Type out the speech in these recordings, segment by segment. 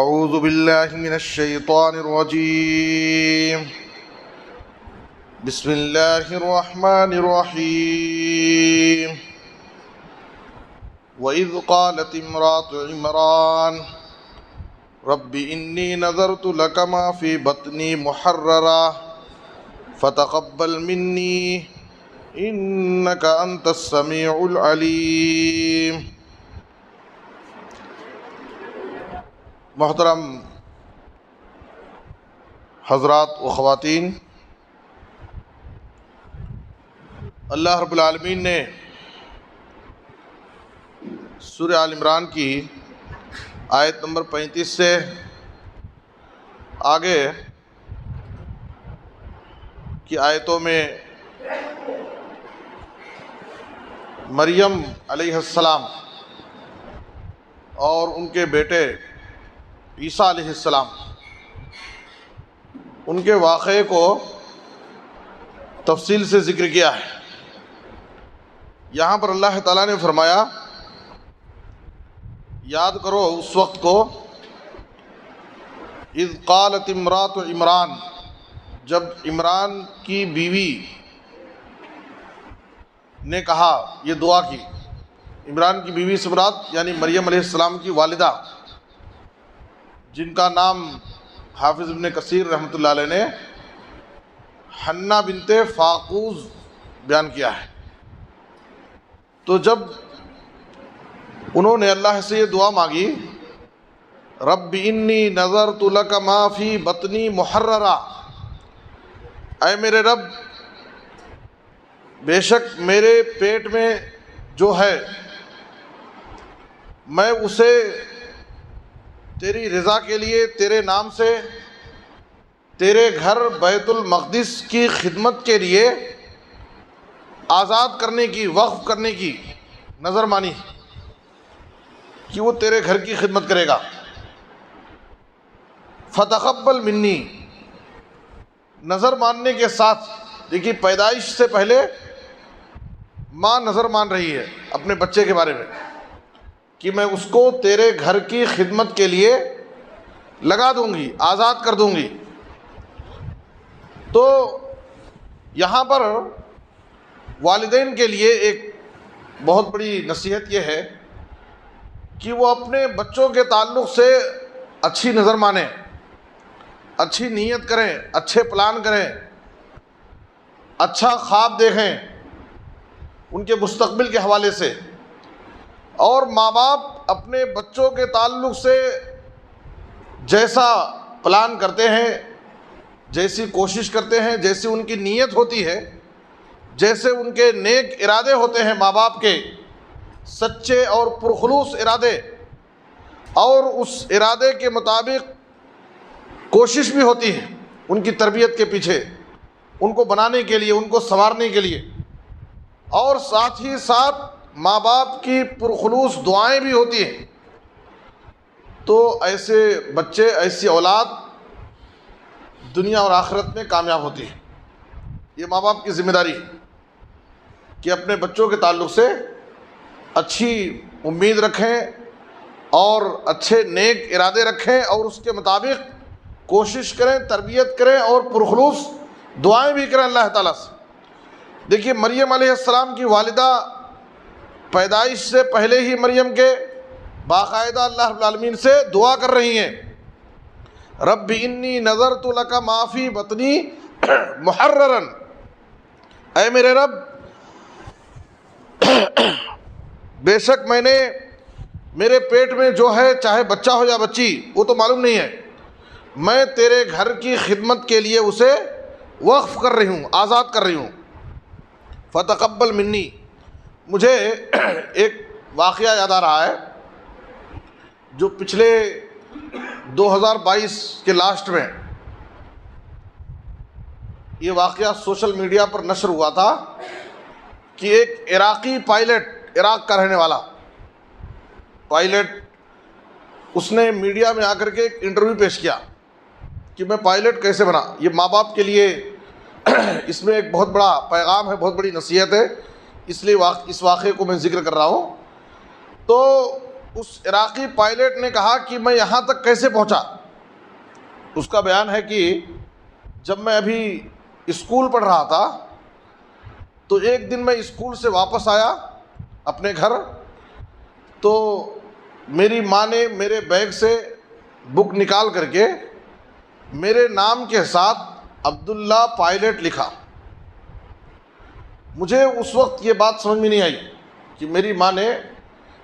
اعوذ باللہ من الشیطان الرجیم بسم اللہ الرحمن الرحیم وَإِذْ قَالَتِ امْرَأَتُ عِمْرَانَ رَبِّ إِنِّي نَذَرْتُ لَكَ مَا فِي بَطْنِي مُحَرَّرًا فَتَقَبَّلْ مِنِّي إِنَّكَ أَنْتَ السَّمِيعُ الْعَلِيمُ۔ محترم حضرات و خواتین، اللہ رب العالمین نے سورہ آل عمران کی آیت نمبر 35 سے آگے کی آیتوں میں مریم علیہ السلام اور ان کے بیٹے عیسیٰ علیہ السلام ان کے واقعے کو تفصیل سے ذکر کیا ہے۔ یہاں پر اللہ تعالیٰ نے فرمایا، یاد کرو اس وقت کو اذ قالت امرأۃ عمران، جب عمران کی بیوی نے کہا، یہ دعا کی۔ عمران کی بیوی سے مراد یعنی مریم علیہ السلام کی والدہ، جن کا نام حافظ ابن کثیر رحمۃ اللہ علیہ نے حنہ بنت فاقوز بیان کیا ہے۔ تو جب انہوں نے اللہ سے یہ دعا مانگی، رب انی نذرت لک ما فی بطنی محررا، اے میرے رب بے شک میرے پیٹ میں جو ہے میں اسے تیری رضا کے لیے، تیرے نام سے، تیرے گھر بیت المقدس کی خدمت کے لیے آزاد کرنے کی، وقف کرنے کی نظر مانی کہ وہ تیرے گھر کی خدمت کرے گا۔ فتقبل منی، نظر ماننے کے ساتھ، دیکھیے پیدائش سے پہلے ماں نظر مان رہی ہے اپنے بچے کے بارے میں کہ میں اس کو تیرے گھر کی خدمت کے لیے لگا دوں گی، آزاد کر دوں گی۔ تو یہاں پر والدین کے لیے ایک بہت بڑی نصیحت یہ ہے کہ وہ اپنے بچوں کے تعلق سے اچھی نظر مانیں، اچھی نیت کریں، اچھے پلان کریں، اچھا خواب دیکھیں ان کے مستقبل کے حوالے سے۔ اور ماں باپ اپنے بچوں کے تعلق سے جیسا پلان کرتے ہیں، جیسی کوشش کرتے ہیں، جیسی ان کی نیت ہوتی ہے، جیسے ان کے نیک ارادے ہوتے ہیں، ماں باپ کے سچے اور پرخلوص ارادے، اور اس ارادے کے مطابق کوشش بھی ہوتی ہے ان کی تربیت کے پیچھے، ان کو بنانے کے لیے، ان کو سنوارنے کے لیے، اور ساتھ ہی ساتھ ماں باپ کی پرخلوص دعائیں بھی ہوتی ہیں، تو ایسے بچے، ایسی اولاد دنیا اور آخرت میں کامیاب ہوتی ہے۔ یہ ماں باپ کی ذمہ داری ہے کہ اپنے بچوں کے تعلق سے اچھی امید رکھیں اور اچھے نیک ارادے رکھیں اور اس کے مطابق کوشش کریں، تربیت کریں اور پرخلوص دعائیں بھی کریں اللہ تعالیٰ سے۔ دیکھیے مریم علیہ السلام کی والدہ پیدائش سے پہلے ہی مریم کے باقاعدہ اللہ رب العالمین سے دعا کر رہی ہیں، رب انی نذرت لک ما فی بطنی محررا، اے میرے رب بے شک میں نے میرے پیٹ میں جو ہے، چاہے بچہ ہو یا بچی وہ تو معلوم نہیں ہے، میں تیرے گھر کی خدمت کے لیے اسے وقف کر رہی ہوں، آزاد کر رہی ہوں۔ فتقبل منی، مجھے ایک واقعہ یاد آ رہا ہے جو پچھلے 2022 کے لاسٹ میں یہ واقعہ سوشل میڈیا پر نشر ہوا تھا کہ ایک عراقی پائلٹ، عراق کا رہنے والا پائلٹ، اس نے میڈیا میں آ کر کے ایک انٹرویو پیش کیا کہ میں پائلٹ کیسے بنا۔ یہ ماں باپ کے لیے اس میں ایک بہت بڑا پیغام ہے، بہت بڑی نصیحت ہے، اس لیے اس واقعے کو میں ذکر کر رہا ہوں۔ تو اس عراقی پائلٹ نے کہا کہ میں یہاں تک کیسے پہنچا. اس کا بیان ہے کہ جب میں ابھی اسکول پڑھ رہا تھا تو ایک دن میں اسکول سے واپس آیا اپنے گھر، تو میری ماں نے میرے بیگ سے بک نکال کر کے میرے نام کے ساتھ عبداللہ پائلٹ لکھا. مجھے اس وقت یہ بات سمجھ میں نہیں آئی کہ میری ماں نے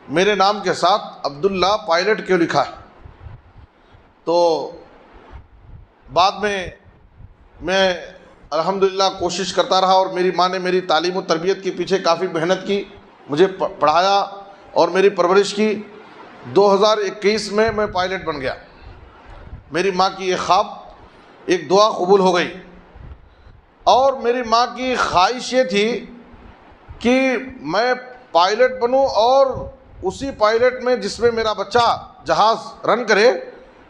میرے نام کے ساتھ عبداللہ پائلٹ کیوں لکھا ہے. تو بعد میں الحمدللہ کوشش کرتا رہا، اور میری ماں نے میری تعلیم و تربیت کے پیچھے کافی محنت کی، مجھے پڑھایا اور میری پرورش کی. 2021 میں پائلٹ بن گیا. میری ماں کی ایک خواب، ایک دعا قبول ہو گئی. اور میری ماں کی خواہش یہ تھی کہ میں پائلٹ بنوں، اور اسی پائلٹ میں جس میں میرا بچہ جہاز رن کرے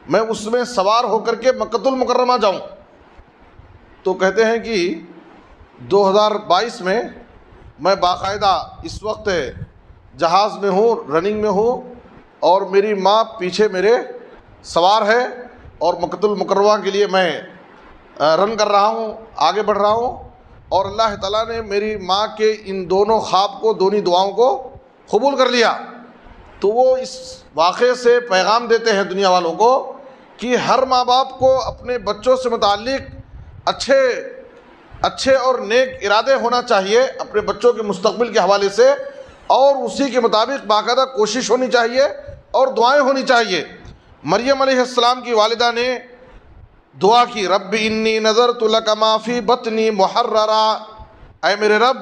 میں اس میں سوار ہو کر کے مکۃ المکرمہ جاؤں. تو کہتے ہیں کہ 2022 میں باقاعدہ اس وقت جہاز میں ہوں، رننگ میں ہوں، اور میری ماں پیچھے میرے سوار ہے، اور مکۃ المکرمہ کے لیے میں رن کر رہا ہوں، آگے بڑھ رہا ہوں. اور اللہ تعالیٰ نے میری ماں کے ان دونوں خواب کو، دونوں دعاؤں کو قبول کر لیا. تو وہ اس واقعے سے پیغام دیتے ہیں دنیا والوں کو کہ ہر ماں باپ کو اپنے بچوں سے متعلق اچھے اور نیک ارادے ہونا چاہیے اپنے بچوں کے مستقبل کے حوالے سے، اور اسی کے مطابق باقاعدہ کوشش ہونی چاہیے اور دعائیں ہونی چاہیے. مریم علیہ السلام کی والدہ نے دعا کی، رب انی نذرت لک ما فی بطنی محررا، اے میرے رب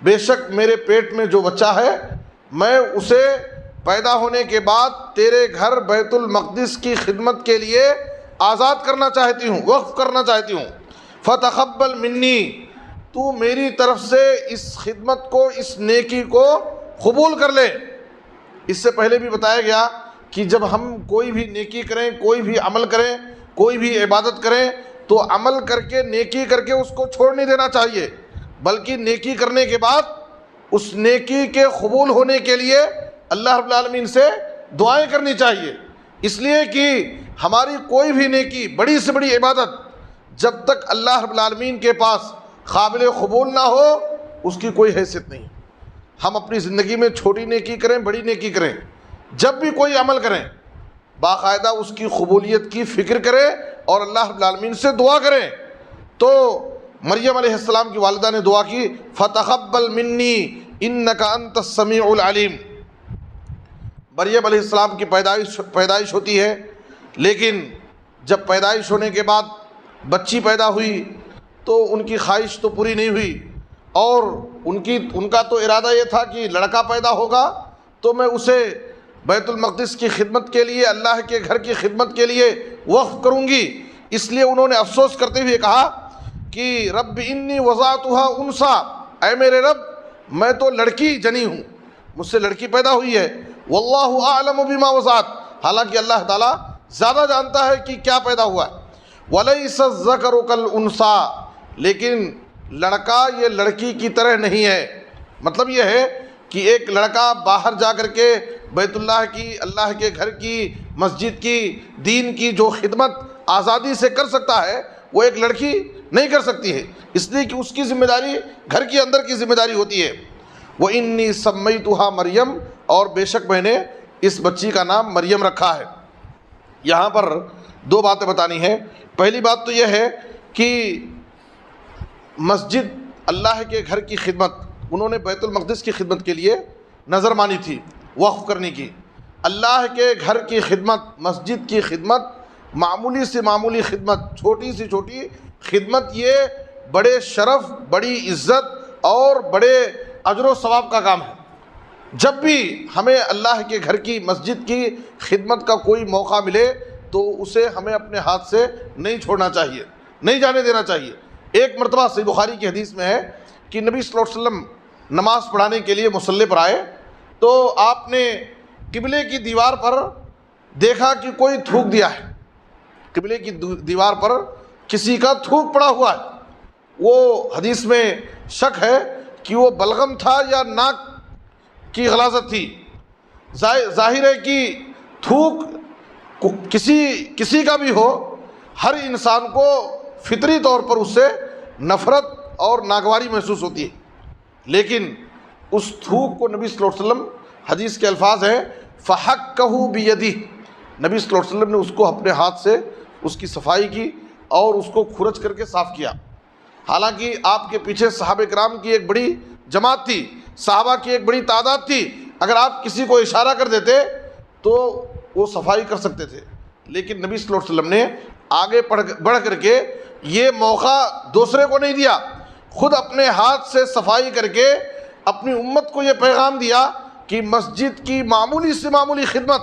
بے شک میرے پیٹ میں جو بچہ ہے میں اسے پیدا ہونے کے بعد تیرے گھر بیت المقدس کی خدمت کے لیے آزاد کرنا چاہتی ہوں، وقف کرنا چاہتی ہوں. فتقبل منی، تو میری طرف سے اس خدمت کو، اس نیکی کو قبول کر لے. اس سے پہلے بھی بتایا گیا کہ جب ہم کوئی بھی نیکی کریں، کوئی بھی عمل کریں، کوئی بھی عبادت کریں، تو عمل کر کے، نیکی کر کے اس کو چھوڑ نہیں دینا چاہیے، بلکہ نیکی کرنے کے بعد اس نیکی کے قبول ہونے کے لیے اللہ رب العالمین سے دعائیں کرنی چاہیے. اس لیے کہ ہماری کوئی بھی نیکی، بڑی سے بڑی عبادت، جب تک اللہ رب العالمین کے پاس قابل قبول نہ ہو اس کی کوئی حیثیت نہیں. ہم اپنی زندگی میں چھوٹی نیکی کریں، بڑی نیکی کریں، جب بھی کوئی عمل کریں باقاعدہ اس کی قبولیت کی فکر کریں اور اللہ رب العالمین سے دعا کریں. تو مریم علیہ السلام کی والدہ نے دعا کی، فتقبل منی انک انت السمیع العلیم. مریم علیہ السلام کی پیدائش ہوتی ہے، لیکن جب پیدائش ہونے کے بعد بچی پیدا ہوئی تو ان کی خواہش تو پوری نہیں ہوئی، اور ان کا تو ارادہ یہ تھا کہ لڑکا پیدا ہوگا تو میں اسے بیت المقدس کی خدمت کے لیے، اللہ کے گھر کی خدمت کے لیے وقف کروں گی. اس لیے انہوں نے افسوس کرتے ہوئے کہا کہ رب انی وضعتها انثی، اے میرے رب میں تو لڑکی جنی ہوں، مجھ سے لڑکی پیدا ہوئی ہے. واللہ اعلم بما وضعت، حالانکہ اللہ تعالیٰ زیادہ جانتا ہے کہ کیا پیدا ہوا ہے. ولیس الذکر کالانثی، لیکن لڑکا یہ لڑکی کی طرح نہیں ہے. مطلب یہ ہے کہ ایک لڑکا باہر جا کر کے بیت اللہ کی، اللہ کے گھر کی، مسجد کی، دین کی جو خدمت آزادی سے کر سکتا ہے وہ ایک لڑکی نہیں کر سکتی ہے، اس لیے کہ اس کی ذمہ داری گھر کے اندر کی ذمہ داری ہوتی ہے. وَإِنِّي سَمَّيْتُهَا مریم، اور بے شک میں نے اس بچی کا نام مریم رکھا ہے. یہاں پر دو باتیں بتانی ہیں. پہلی بات تو یہ ہے کہ مسجد، اللہ کے گھر کی خدمت، انہوں نے بیت المقدس کی خدمت کے لیے نظر مانی تھی، وقف کرنے کی. اللہ کے گھر کی خدمت، مسجد کی خدمت، معمولی سے معمولی خدمت، چھوٹی سے چھوٹی خدمت، یہ بڑے شرف، بڑی عزت اور بڑے اجر و ثواب کا کام ہے. جب بھی ہمیں اللہ کے گھر کی، مسجد کی خدمت کا کوئی موقع ملے تو اسے ہمیں اپنے ہاتھ سے نہیں چھوڑنا چاہیے، نہیں جانے دینا چاہیے. ایک مرتبہ صحیح بخاری کی حدیث میں ہے کہ نبی صلی اللہ علیہ وسلم نماز پڑھانے کے لیے مصلی پر آئے تو آپ نے قبلے کی دیوار پر دیکھا کہ کوئی تھوک دیا ہے. قبلے کی دیوار پر کسی کا تھوک پڑا ہوا ہے. وہ حدیث میں شک ہے کہ وہ بلغم تھا یا ناک کی غلاظت تھی. ظاہر ہے کہ تھوک کسی کا بھی ہو، ہر انسان کو فطری طور پر اس سے نفرت اور ناگواری محسوس ہوتی ہے، لیکن اس تھوک کو نبی صلی اللہ علیہ وسلم، حدیث کے الفاظ ہیں فَحَكَّهُ بِيَدِهِ، نبی صلی اللہ علیہ وسلم نے اس کو اپنے ہاتھ سے اس کی صفائی کی اور اس کو کھرچ کر کے صاف کیا۔ حالانکہ آپ کے پیچھے صحابہ کرام کی ایک بڑی جماعت تھی، صحابہ کی ایک بڑی تعداد تھی، اگر آپ کسی کو اشارہ کر دیتے تو وہ صفائی کر سکتے تھے، لیکن نبی صلی اللہ علیہ وسلم نے آگے بڑھ کر کے یہ موقع دوسرے کو نہیں دیا، خود اپنے ہاتھ سے صفائی کر کے اپنی امت کو یہ پیغام دیا کہ مسجد کی معمولی سے معمولی خدمت،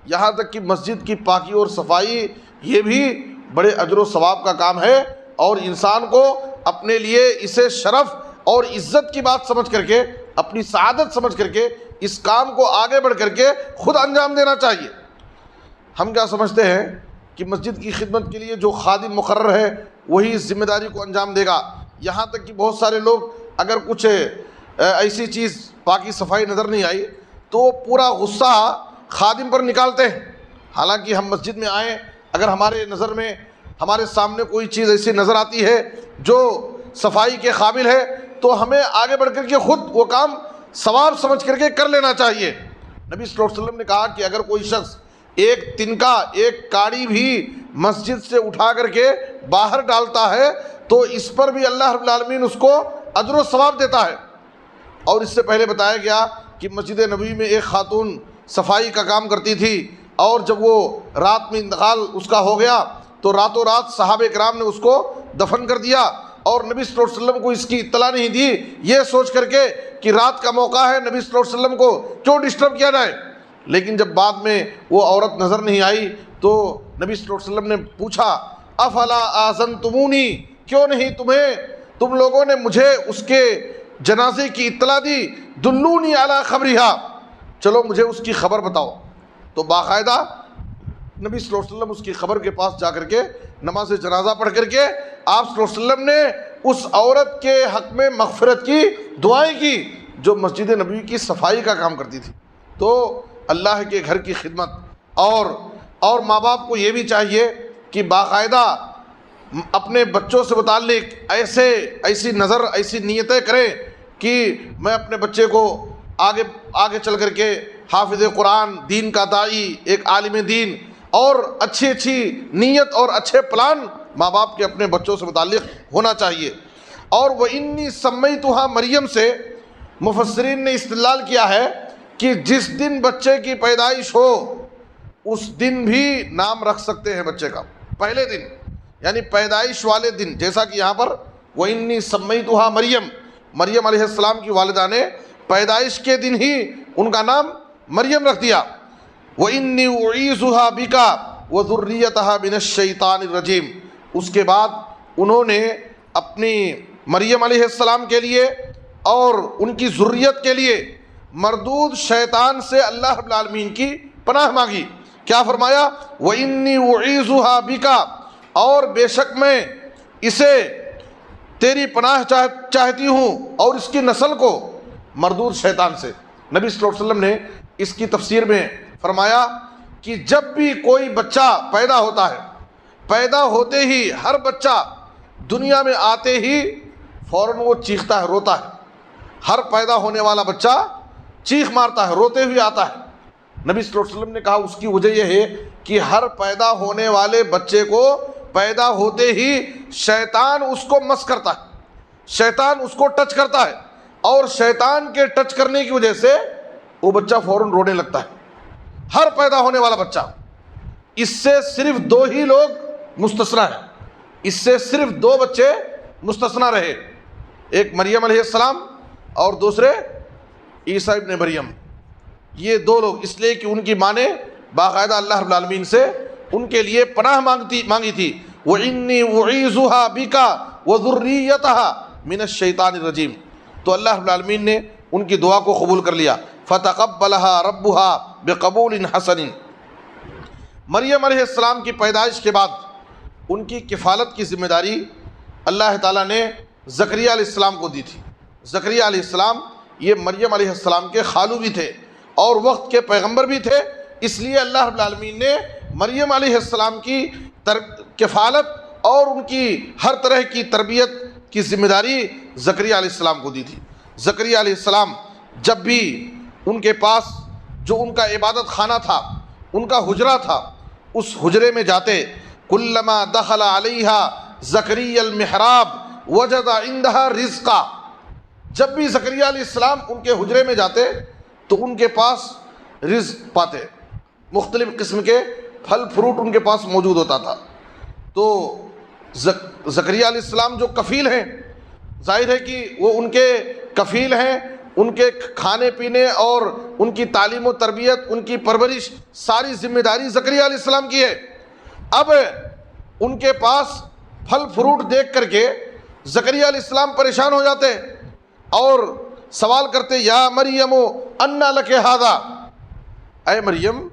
یہاں تک کہ مسجد کی پاکی اور صفائی، یہ بھی بڑے اجر و ثواب کا کام ہے، اور انسان کو اپنے لیے اسے شرف اور عزت کی بات سمجھ کر کے، اپنی سعادت سمجھ کر کے اس کام کو آگے بڑھ کر کے خود انجام دینا چاہیے۔ ہم کیا سمجھتے ہیں کہ مسجد کی خدمت کے لیے جو خادم مقرر ہے وہی اس ذمہ داری کو انجام دے گا، یہاں تک کہ بہت سارے لوگ اگر کچھ ایسی چیز پاکی صفائی نظر نہیں آئی تو پورا غصہ خادم پر نکالتے ہیں، حالانکہ ہم مسجد میں آئیں، اگر ہمارے نظر میں ہمارے سامنے کوئی چیز ایسی نظر آتی ہے جو صفائی کے قابل ہے تو ہمیں آگے بڑھ کر کے خود وہ کام ثواب سمجھ کر کے کر لینا چاہیے۔ نبی صلی اللہ علیہ وسلم نے کہا کہ اگر کوئی شخص ایک تنکا، ایک کاڑی بھی مسجد سے اٹھا کر کے باہر ڈالتا ہے تو اس پر بھی اللہ رب العالمین اس کو اجر و ثواب دیتا ہے۔ اور اس سے پہلے بتایا گیا کہ مسجد نبوی میں ایک خاتون صفائی کا کام کرتی تھی، اور جب وہ رات میں انتقال اس کا ہو گیا تو راتوں رات صحابہ کرام نے اس کو دفن کر دیا، اور نبی صلی اللہ علیہ وسلم کو اس کی اطلاع نہیں دی، یہ سوچ کر کے کہ رات کا موقع ہے، نبی صلی اللہ علیہ وسلم کو کیوں ڈسٹرب کیا جائے۔ لیکن جب بعد میں وہ عورت نظر نہیں آئی تو نبی صلی اللہ علیہ وسلم نے پوچھا افلا آذنتمونی، کیوں نہیں تم لوگوں نے مجھے اس کے جنازے کی اطلاع دی، دلونی علی خبرہا، چلو مجھے اس کی خبر بتاؤ۔ تو باقاعدہ نبی صلی اللہ علیہ وسلم اس کی خبر کے پاس جا کر کے نماز جنازہ پڑھ کر کے آپ صلی اللہ علیہ وسلم نے اس عورت کے حق میں مغفرت کی دعائیں کی جو مسجد نبوی کی صفائی کا کام کرتی تھی۔ تو اللہ کے گھر کی خدمت، اور ماں باپ کو یہ بھی چاہیے کہ باقاعدہ اپنے بچوں سے متعلق ایسی نظر، ایسی نیتیں کریں کہ میں اپنے بچے کو آگے چل کر کے حافظ قرآن، دین کا داعی، ایک عالم دین، اور اچھی نیت اور اچھے پلان ماں باپ کے اپنے بچوں سے متعلق ہونا چاہیے۔ اور وَإِنِّي سَمَّيْتُهَا مریم سے مفسرین نے استدلال کیا ہے کہ جس دن بچے کی پیدائش ہو اس دن بھی نام رکھ سکتے ہیں بچے کا، پہلے دن یعنی پیدائش والے دن، جیسا کہ یہاں پر وَإِنِّي سَمَّيْتُهَا مریم علیہ السلام کی والدہ نے پیدائش کے دن ہی ان کا نام مریم رکھ دیا۔ وَإِنِّي أُعِيذُهَا بِكَ وَذُرِّيَّتَهَا مِنَ الشَّيْطَانِ الرَّجِيمِ، اس کے بعد انہوں نے اپنی مریم علیہ السلام کے لیے اور ان کی ذریت کے لیے مردود شیطان سے اللہ رب العالمین کی پناہ مانگی۔ کیا فرمایا؟ وَإِنِّي أُعِيذُهَا بِكَ، اور بے شک میں اسے تیری پناہ چاہتی ہوں اور اس کی نسل کو مردود شیطان سے۔ نبی صلی اللہ علیہ وسلم نے اس کی تفسیر میں فرمایا کہ جب بھی کوئی بچہ پیدا ہوتا ہے، پیدا ہوتے ہی ہر بچہ دنیا میں آتے ہی فوراً وہ چیختا ہے، روتا ہے، ہر پیدا ہونے والا بچہ چیخ مارتا ہے، روتے ہوئے آتا ہے۔ نبی صلی اللہ علیہ وسلم نے کہا اس کی وجہ یہ ہے کہ ہر پیدا ہونے والے بچے کو پیدا ہوتے ہی شیطان اس کو مس کرتا ہے، شیطان اس کو ٹچ کرتا ہے، اور شیطان کے ٹچ کرنے کی وجہ سے وہ بچہ فوراً رونے لگتا ہے، ہر پیدا ہونے والا بچہ۔ اس سے صرف 2 ہی لوگ مستثنیٰ ہیں، اس سے صرف 2 بچے مستثنیٰ رہے، ایک مریم علیہ السلام اور دوسرے عیسیٰ ابن مریم۔ یہ 2 لوگ اس لیے کہ ان کی ماں نے باقاعدہ اللہ رب العالمین سے ان کے لیے پناہ مانگی تھی۔ وَإِنِّي أُعِيذُهَا بِكَ وَذُرِّيَّتَهَا مِنَ الشَّيْطَانِ الرَّجِيمِ، تو اللہ رب العالمین نے ان کی دعا کو قبول کر لیا۔ فَتَقَبَّلَهَا رَبُّهَا بِقَبُولٍ حَسَنٍ، مریم علیہ السلام کی پیدائش کے بعد ان کی کفالت کی ذمہ داری اللہ تعالیٰ نے زکریا علیہ السلام کو دی تھی۔ زکریا علیہ السلام یہ مریم علیہ السلام کے خالو بھی تھے، اور وقت کے پیغمبر بھی تھے، اس لیے اللہ رب العالمین نے مریم علیہ السلام کی کفالت اور ان کی ہر طرح کی تربیت کی ذمہ داری زکریا علیہ السلام کو دی تھی۔ زکریا علیہ السلام جب بھی ان کے پاس جو ان کا عبادت خانہ تھا، ان کا حجرہ تھا، اس حجرے میں جاتے، کلما دخل علیہا زکریا المحراب وجد عندها رزقا، جب بھی زکریا علیہ السلام ان کے حجرے میں جاتے تو ان کے پاس رزق پاتے، مختلف قسم کے پھل فروٹ ان کے پاس موجود ہوتا تھا۔ تو زکریا علیہ السلام جو کفیل ہیں، ظاہر ہے کہ وہ ان کے کفیل ہیں، ان کے کھانے پینے اور ان کی تعلیم و تربیت، ان کی پرورش، ساری ذمہ داری زکریا علیہ السلام کی ہے۔ اب ان کے پاس پھل فروٹ دیکھ کر کے زکریا علیہ السلام پریشان ہو جاتے اور سوال کرتے، یا مریم انا لک ھذا، اے مریم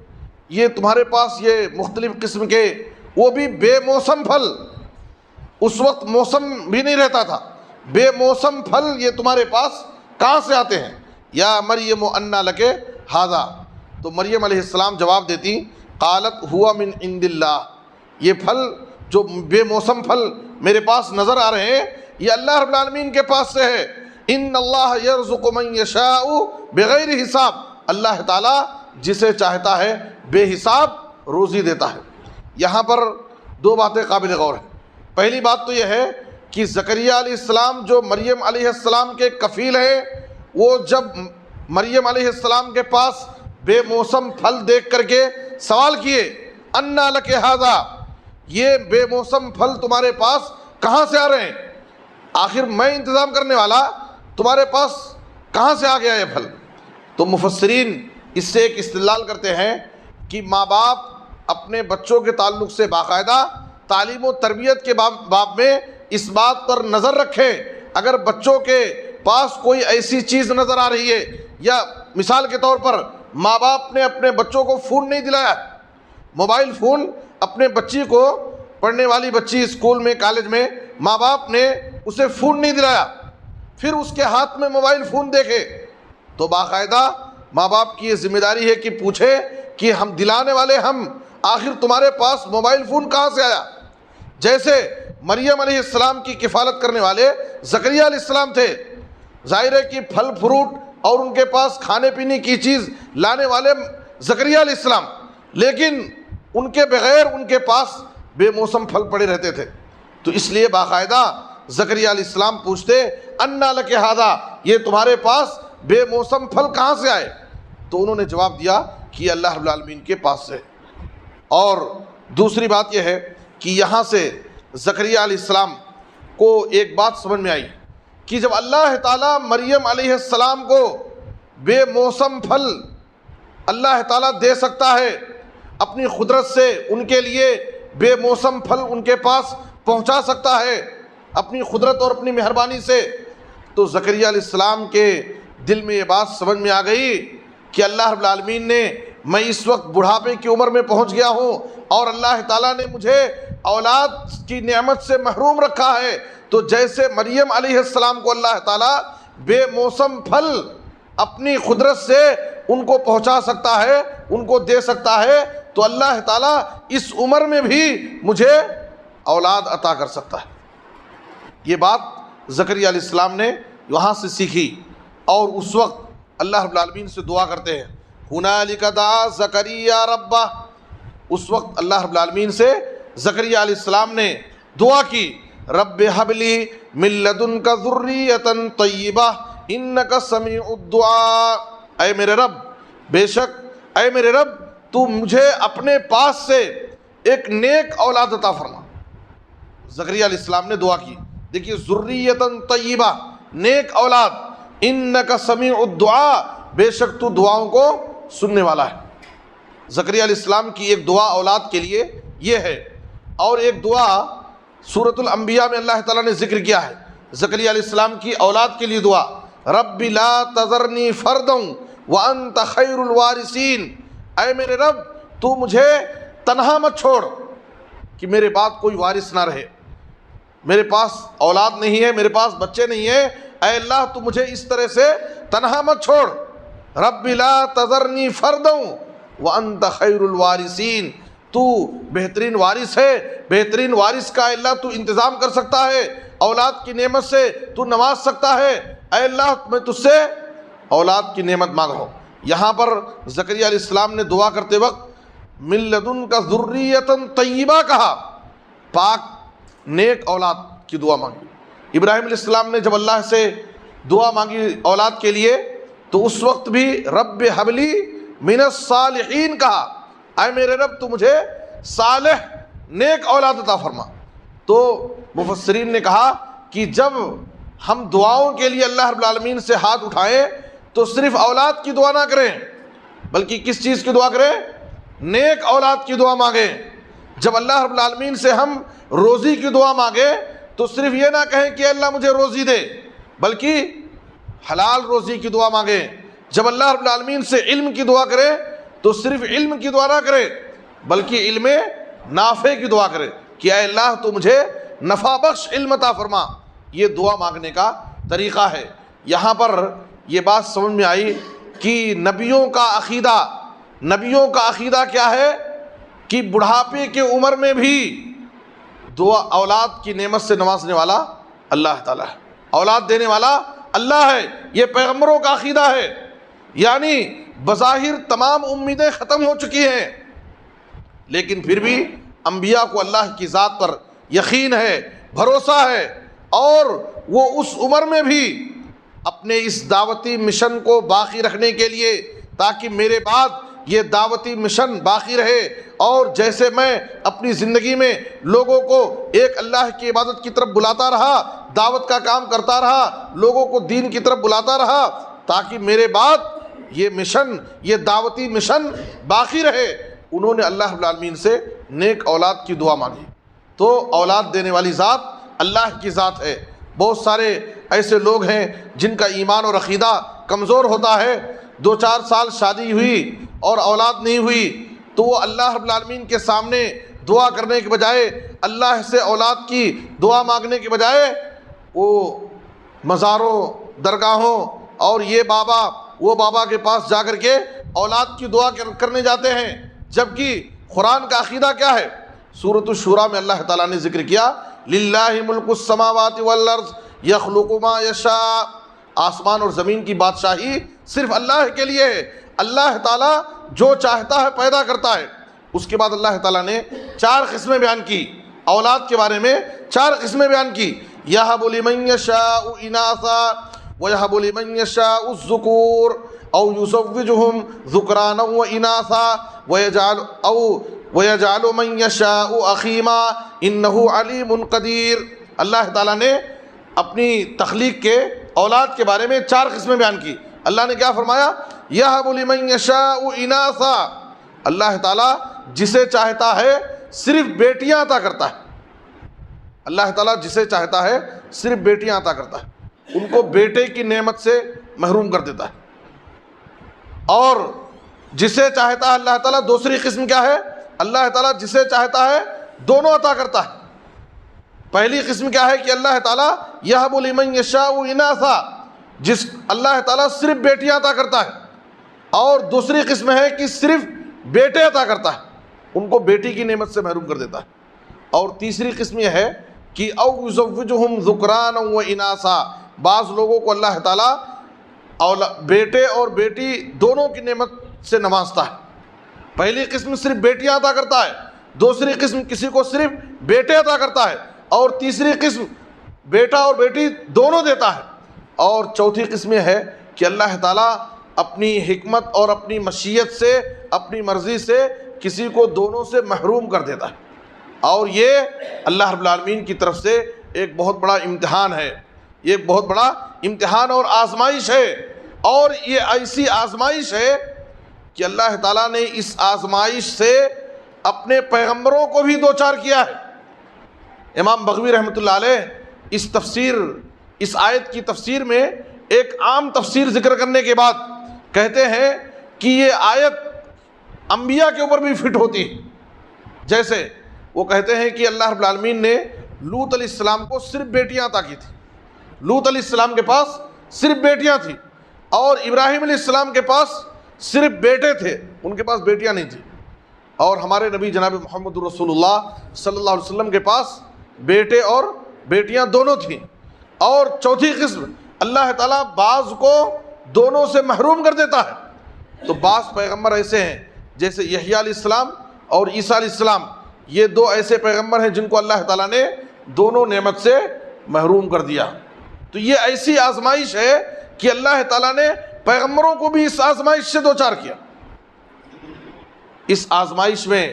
یہ تمہارے پاس یہ مختلف قسم کے وہ بھی بے موسم پھل، اس وقت موسم بھی نہیں رہتا تھا، بے موسم پھل یہ تمہارے پاس کہاں سے آتے ہیں؟ یا مریم انا لک ھذا، تو مریم علیہ السلام جواب دیتی، قالت ہوا من عند اللہ، یہ پھل جو بے موسم پھل میرے پاس نظر آ رہے ہیں یہ اللہ رب العالمین کے پاس سے ہے۔ ان اللہ یرزق من یشاء بغیر حساب، اللہ تعالیٰ جسے چاہتا ہے بے حساب روزی دیتا ہے۔ یہاں پر دو باتیں قابل غور ہیں۔ پہلی بات تو یہ ہے کہ زکریا علیہ السلام جو مریم علیہ السلام کے کفیل ہیں، وہ جب مریم علیہ السلام کے پاس بے موسم پھل دیکھ کر کے سوال کیے، انا لک ھذا، یہ بے موسم پھل تمہارے پاس کہاں سے آ رہے ہیں؟ آخر میں انتظام کرنے والا، تمہارے پاس کہاں سے آ گیا یہ پھل؟ تو مفسرین اس سے ایک استدلال کرتے ہیں کہ ماں باپ اپنے بچوں کے تعلق سے باقاعدہ تعلیم و تربیت کے باب میں اس بات پر نظر رکھیں، اگر بچوں کے پاس کوئی ایسی چیز نظر آ رہی ہے، یا مثال کے طور پر ماں باپ نے اپنے بچوں کو فون نہیں دلایا، موبائل فون اپنے بچی کو، پڑھنے والی بچی اسکول میں کالج میں، ماں باپ نے اسے فون نہیں دلایا، پھر اس کے ہاتھ میں موبائل فون دیکھے، تو باقاعدہ ماں باپ کی یہ ذمہ داری ہے کہ پوچھے کہ ہم دلانے والے ہم، آخر تمہارے پاس موبائل فون کہاں سے آیا؟ جیسے مریم علیہ السلام کی کفالت کرنے والے زکریا علیہ السلام تھے، ظاہر ہے کہ پھل فروٹ اور ان کے پاس کھانے پینے کی چیز لانے والے زکریا علیہ السلام، لیکن ان کے بغیر ان کے پاس بے موسم پھل پڑے رہتے تھے، تو اس لیے باقاعدہ زکریا علیہ السلام پوچھتے، انا لک ھذا، یہ تمہارے پاس بے موسم پھل کہاں سے آئے؟ تو انہوں نے جواب دیا کہ اللہ رب العالمین کے پاس سے۔ اور دوسری بات یہ ہے کہ یہاں سے زکریا علیہ السلام کو ایک بات سمجھ میں آئی کہ جب اللہ تعالیٰ مریم علیہ السلام کو بے موسم پھل اللہ تعالیٰ دے سکتا ہے اپنی قدرت سے، ان کے لیے بے موسم پھل ان کے پاس پہنچا سکتا ہے اپنی قدرت اور اپنی مہربانی سے، تو زکریا علیہ السلام کے دل میں یہ بات سمجھ میں آ گئی کہ اللہ رب العالمین نے، میں اس وقت بڑھاپے کی عمر میں پہنچ گیا ہوں اور اللہ تعالیٰ نے مجھے اولاد کی نعمت سے محروم رکھا ہے، تو جیسے مریم علیہ السلام کو اللہ تعالیٰ بے موسم پھل اپنی قدرت سے ان کو پہنچا سکتا ہے، ان کو دے سکتا ہے، تو اللہ تعالیٰ اس عمر میں بھی مجھے اولاد عطا کر سکتا ہے۔ یہ بات زکریا علیہ السلام نے وہاں سے سیکھی، اور اس وقت اللہ رب العالمین سے دعا کرتے ہیں، ہنالک دعا زکریا ربہ، اس وقت اللہ رب العالمین سے زکریا علیہ السلام نے دعا کی، رب ھب لی من لدنک ذریۃ طیبہ انک سمیع الدعاء، اے میرے رب، بے شک اے میرے رب تو مجھے اپنے پاس سے ایک نیک اولاد عطا فرما۔ زکریا علیہ السلام نے دعا کی، دیکھیے ذریۃ طیبہ، نیک اولاد، انک سمیع الدعاء، بے شک تو دعاؤں کو سننے والا ہے۔ زکریا علیہ السلام کی ایک دعا اولاد کے لیے یہ ہے، اور ایک دعا سورۃ الانبیاء میں اللہ تعالیٰ نے ذکر کیا ہے زکریا علیہ السلام کی اولاد کے لیے دعا، رب لا تذرنی فردا وانت خیر الوارثین، اے میرے رب تو مجھے تنہا مت چھوڑ کہ میرے بعد کوئی وارث نہ رہے، میرے پاس اولاد نہیں ہے، میرے پاس بچے نہیں ہیں، اے اللہ تو مجھے اس طرح سے تنہا مت چھوڑ۔ رب لا تذرنی فردا وانت خیر الوارثین، تو بہترین وارث ہے، بہترین وارث کا اللہ تو انتظام کر سکتا ہے، اولاد کی نعمت سے تو نواز سکتا ہے، اے اللہ میں تجھ سے اولاد کی نعمت مانگ رہا ہوں۔ یہاں پر زکریا علیہ السلام نے دعا کرتے وقت من لدنک ذریۃ طیبہ کہا، پاک نیک اولاد کی دعا مانگی۔ ابراہیم علیہ السلام نے جب اللہ سے دعا مانگی اولاد کے لیے تو اس وقت بھی رب حبلی من الصالحین کہا، اے میرے رب تو مجھے صالح نیک اولاد عطا فرما۔ تو مفسرین نے کہا کہ جب ہم دعاؤں کے لیے اللہ رب العالمین سے ہاتھ اٹھائیں تو صرف اولاد کی دعا نہ کریں، بلکہ کس چیز کی دعا کریں؟ نیک اولاد کی دعا مانگیں۔ جب اللہ رب العالمین سے ہم روزی کی دعا مانگیں تو صرف یہ نہ کہیں کہ اللہ مجھے روزی دے، بلکہ حلال روزی کی دعا مانگیں۔ جب اللہ رب العالمین سے علم کی دعا کریں تو صرف علم کی دعا نہ کرے بلکہ علم نافع کی دعا کرے کہ اے اللہ تو مجھے نفع بخش علم عطا فرما۔ یہ دعا مانگنے کا طریقہ ہے۔ یہاں پر یہ بات سمجھ میں آئی کہ نبیوں کا عقیدہ کیا ہے کہ بڑھاپے کے عمر میں بھی دعا اولاد کی نعمت سے نوازنے والا اللہ تعالیٰ ہے، اولاد دینے والا اللہ ہے۔ یہ پیغمبروں کا عقیدہ ہے، یعنی بظاہر تمام امیدیں ختم ہو چکی ہیں، لیکن پھر بھی انبیاء کو اللہ کی ذات پر یقین ہے، بھروسہ ہے، اور وہ اس عمر میں بھی اپنے اس دعوتی مشن کو باقی رکھنے کے لیے، تاکہ میرے بعد یہ دعوتی مشن باقی رہے، اور جیسے میں اپنی زندگی میں لوگوں کو ایک اللہ کی عبادت کی طرف بلاتا رہا، دعوت کا کام کرتا رہا، لوگوں کو دین کی طرف بلاتا رہا، تاکہ میرے بعد یہ مشن، یہ دعوتی مشن باقی رہے، انہوں نے اللہ رب العالمین سے نیک اولاد کی دعا مانگی۔ تو اولاد دینے والی ذات اللہ کی ذات ہے۔ بہت سارے ایسے لوگ ہیں جن کا ایمان اور عقیدہ کمزور ہوتا ہے، 2-4 سال شادی ہوئی اور اولاد نہیں ہوئی تو وہ اللہ رب العالمین کے سامنے دعا کرنے کے بجائے، اللہ سے اولاد کی دعا مانگنے کے بجائے، وہ مزاروں، درگاہوں اور یہ بابا وہ بابا کے پاس جا کر کے اولاد کی دعا کرنے جاتے ہیں۔ جبکہ قرآن کا عقیدہ کیا ہے؟ سورۃ الشورى میں اللہ تعالیٰ نے ذکر کیا للہ ملک السماوات والارض یخلق ما یشاء، آسمان اور زمین کی بادشاہی صرف اللہ کے لیے ہے۔ اللہ تعالیٰ جو چاہتا ہے پیدا کرتا ہے۔ اس کے بعد اللہ تعالیٰ نے 4 قسمیں بیان کی، اولاد کے بارے میں 4 قسمیں بیان کی، یہب لمن یشاء اناثا ویہب لمن یشاء الذکور او یزوجہم ذکرانا واناثا ویجعل من یشاء عقیما انہ علیم قدیر۔ اللہ تعالیٰ نے اپنی تخلیق کے اولاد کے بارے میں 4 قسمیں بیان کی۔ اللہ نے کیا فرمایا؟ یہب لمن یشاء اناثا، اللہ تعالیٰ جسے چاہتا ہے صرف بیٹیاں عطا کرتا ہے۔ اللہ تعالیٰ جسے چاہتا ہے صرف بیٹیاں عطا کرتا ہے، ان کو بیٹے کی نعمت سے محروم کر دیتا ہے۔ اور جسے چاہتا ہے اللہ تعالیٰ، دوسری قسم کیا ہے؟ اللہ تعالیٰ جسے چاہتا ہے دونوں عطا کرتا ہے۔ پہلی قسم کیا ہے کہ اللہ تعالیٰ یہب لمن یشاء اناثا، جس اللہ تعالیٰ صرف بیٹیاں عطا کرتا ہے، اور دوسری قسم ہے کہ صرف بیٹے عطا کرتا ہے، ان کو بیٹی کی نعمت سے محروم کر دیتا ہے۔ اور تیسری قسم یہ ہے کہ او یزوجہم ذکرانا و اناثا، بعض لوگوں کو اللہ تعالیٰ بیٹے اور بیٹی دونوں کی نعمت سے نوازتا ہے۔ پہلی قسم صرف بیٹیاں عطا کرتا ہے، دوسری قسم کسی کو صرف بیٹے عطا کرتا ہے، اور تیسری قسم بیٹا اور بیٹی دونوں دیتا ہے، اور چوتھی قسم یہ ہے کہ اللہ تعالیٰ اپنی حکمت اور اپنی مشیت سے، اپنی مرضی سے کسی کو دونوں سے محروم کر دیتا ہے۔ اور یہ اللہ رب العالمین کی طرف سے ایک بہت بڑا امتحان ہے، یہ ایک بہت بڑا امتحان اور آزمائش ہے، اور یہ ایسی آزمائش ہے کہ اللہ تعالیٰ نے اس آزمائش سے اپنے پیغمبروں کو بھی دوچار کیا ہے۔ امام بغوی رحمۃ اللہ علیہ اس آیت کی تفسیر میں ایک عام تفسیر ذکر کرنے کے بعد کہتے ہیں کہ یہ آیت انبیاء کے اوپر بھی فٹ ہوتی ہے۔ جیسے وہ کہتے ہیں کہ اللہ رب العالمین نے لوط علیہ السلام کو صرف بیٹیاں عطا کی تھی، لوط علیہ السلام کے پاس صرف بیٹیاں تھیں، اور ابراہیم علیہ السلام کے پاس صرف بیٹے تھے، ان کے پاس بیٹیاں نہیں تھیں، اور ہمارے نبی جناب محمد رسول اللہ صلی اللہ علیہ وسلم کے پاس بیٹے اور بیٹیاں دونوں تھیں۔ اور چوتھی قسم، اللہ تعالیٰ بعض کو دونوں سے محروم کر دیتا ہے۔ تو بعض پیغمبر ایسے ہیں جیسے یحییٰ علیہ السلام اور عیسیٰ علیہ السلام، یہ دو ایسے پیغمبر ہیں جن کو اللہ تعالیٰ نے دونوں نعمت سے محروم کر دیا۔ تو یہ ایسی آزمائش ہے کہ اللہ تعالیٰ نے پیغمبروں کو بھی اس آزمائش سے دوچار کیا۔ اس آزمائش میں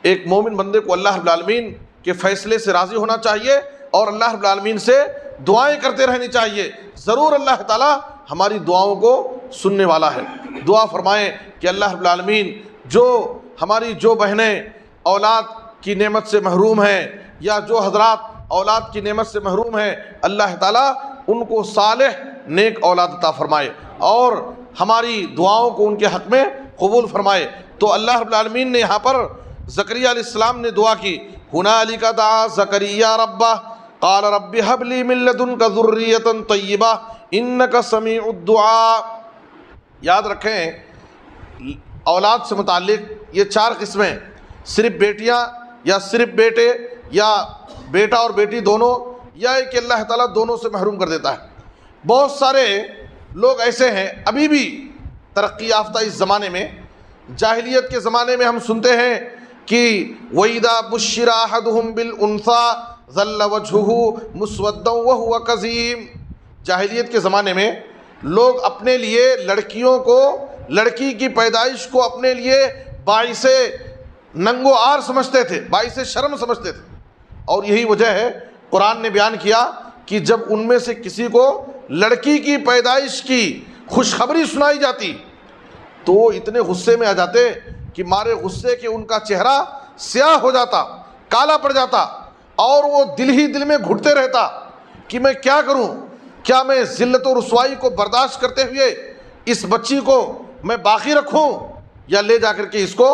ایک مومن بندے کو اللہ رب العالمین کے فیصلے سے راضی ہونا چاہیے اور اللہ رب العالمین سے دعائیں کرتے رہنی چاہیے، ضرور اللہ تعالیٰ ہماری دعاؤں کو سننے والا ہے۔ دعا فرمائیں کہ اللہ رب العالمین جو ہماری جو بہنیں اولاد کی نعمت سے محروم ہیں یا جو حضرات اولاد کی نعمت سے محروم ہیں، اللہ تعالیٰ ان کو صالح نیک اولاد عطا فرمائے اور ہماری دعاؤں کو ان کے حق میں قبول فرمائے۔ تو اللہ رب العالمین نے یہاں پر زکریا علیہ السلام نے دعا کی، ہنالک دعا زکریا ربہ قال رب ہب لی من لدنک ذریۃ طیبہ انک سمیع الدعاء۔ یاد رکھیں اولاد سے متعلق یہ چار قسمیں، صرف بیٹیاں یا صرف بیٹے یا بیٹا اور بیٹی دونوں، یا کہ اللہ تعالیٰ دونوں سے محروم کر دیتا ہے۔ بہت سارے لوگ ایسے ہیں ابھی بھی ترقی یافتہ اس زمانے میں، جاہلیت کے زمانے میں ہم سنتے ہیں کہ وَإِذَا بُشِّرَ أَحَدُهُمْ بِالْأُنثَىٰ ظَلَّ وَجْهُهُ مُسْوَدًّا وَهُوَ كَظِيمٌ۔ جاہلیت کے زمانے میں لوگ اپنے لیے لڑکیوں کو، لڑکی کی پیدائش کو اپنے لیے باعث ننگ و عار سمجھتے تھے، باعث شرم سمجھتے تھے، اور یہی وجہ ہے قرآن نے بیان کیا کہ جب ان میں سے کسی کو لڑکی کی پیدائش کی خوشخبری سنائی جاتی تو وہ اتنے غصے میں آ جاتے کہ مارے غصے کے ان کا چہرہ سیاہ ہو جاتا، کالا پڑ جاتا، اور وہ دل ہی دل میں گھٹتے رہتا کہ میں کیا کروں، کیا میں ذلت و رسوائی کو برداشت کرتے ہوئے اس بچی کو میں باقی رکھوں یا لے جا کر کے اس کو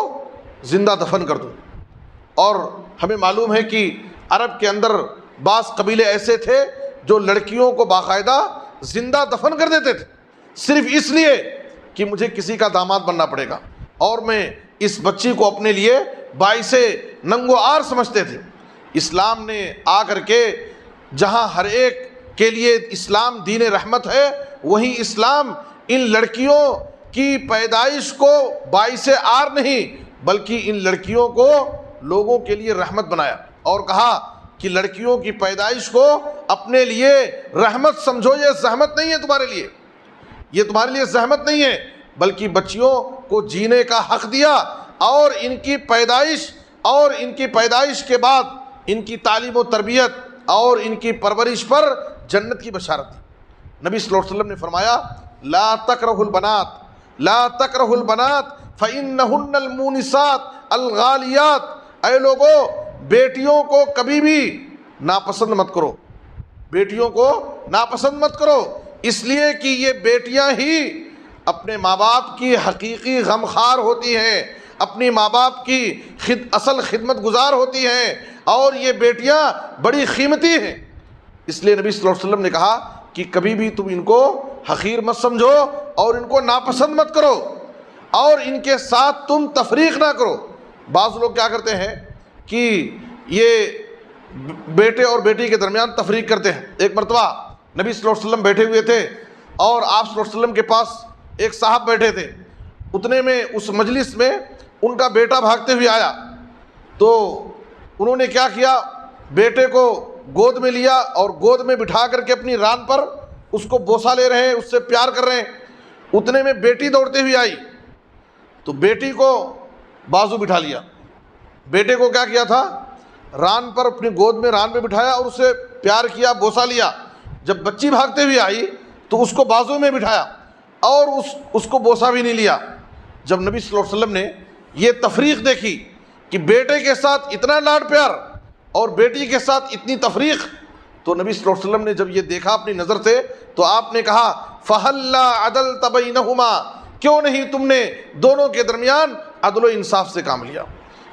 زندہ دفن کر دوں۔ اور ہمیں معلوم ہے کہ عرب کے اندر بعض قبیلے ایسے تھے جو لڑکیوں کو باقاعدہ زندہ دفن کر دیتے تھے، صرف اس لیے کہ مجھے کسی کا داماد بننا پڑے گا اور میں اس بچی کو اپنے لیے باعث ننگ و عار سمجھتے تھے۔ اسلام نے آ کر کے جہاں ہر ایک کے لیے اسلام دین رحمت ہے، وہیں اسلام ان لڑکیوں کی پیدائش کو باعث عار نہیں بلکہ ان لڑکیوں کو لوگوں کے لیے رحمت بنایا، اور کہا کہ لڑکیوں کی پیدائش کو اپنے لیے رحمت سمجھو، یہ زحمت نہیں ہے تمہارے لیے، یہ تمہارے لیے زحمت نہیں ہے، بلکہ بچیوں کو جینے کا حق دیا اور ان کی پیدائش اور ان کی پیدائش کے بعد ان کی تعلیم و تربیت اور ان کی پرورش پر جنت کی بشارت دی۔ نبی صلی اللہ علیہ وسلم نے فرمایا لا تکرہوا البنات، لا تکرہوا البنات فإنہن المونسات الغالیات۔ اے لوگو، بیٹیوں کو کبھی بھی ناپسند مت کرو، بیٹیوں کو ناپسند مت کرو، اس لیے کہ یہ بیٹیاں ہی اپنے ماں باپ کی حقیقی غمخوار ہوتی ہیں، اپنی ماں باپ کی اصل خدمت گزار ہوتی ہیں، اور یہ بیٹیاں بڑی قیمتی ہیں۔ اس لیے نبی صلی اللہ علیہ وسلم نے کہا کہ کبھی بھی تم ان کو حقیر مت سمجھو اور ان کو ناپسند مت کرو اور ان کے ساتھ تم تفریق نہ کرو۔ بعض لوگ کیا کرتے ہیں کہ یہ بیٹے اور بیٹی کے درمیان تفریق کرتے ہیں۔ ایک مرتبہ نبی صلی اللہ علیہ وسلم بیٹھے ہوئے تھے اور آپ صلی اللہ علیہ وسلم کے پاس ایک صاحب بیٹھے تھے، اتنے میں اس مجلس میں ان کا بیٹا بھاگتے ہوئے آیا، تو انہوں نے کیا کیا، بیٹے کو گود میں لیا اور گود میں بٹھا کر کے اپنی ران پر اس کو بوسہ لے رہے ہیں، اس سے پیار کر رہے ہیں۔ اتنے میں بیٹی دوڑتے ہوئی آئی تو بیٹی کو بازو بٹھا لیا، بیٹے کو کیا کیا تھا، ران پر اپنی گود میں ران پہ بٹھایا اور اسے پیار کیا، بوسہ لیا۔ جب بچی بھاگتے ہوئی آئی تو اس کو بازو میں بٹھایا اور اس کو بوسہ بھی نہیں لیا۔ جب نبی صلی اللہ علیہ وسلم نے یہ تفریق دیکھی کہ بیٹے کے ساتھ اتنا لاڈ پیار اور بیٹی کے ساتھ اتنی تفریق، تو نبی صلی اللہ علیہ وسلم نے جب یہ دیکھا اپنی نظر سے تو آپ نے کہا فَهَلَّا عَدَلْتَ بَيْنَهُمَا، کیوں نہیں تم نے دونوں کے درمیان عدل و انصاف سے کام لیا،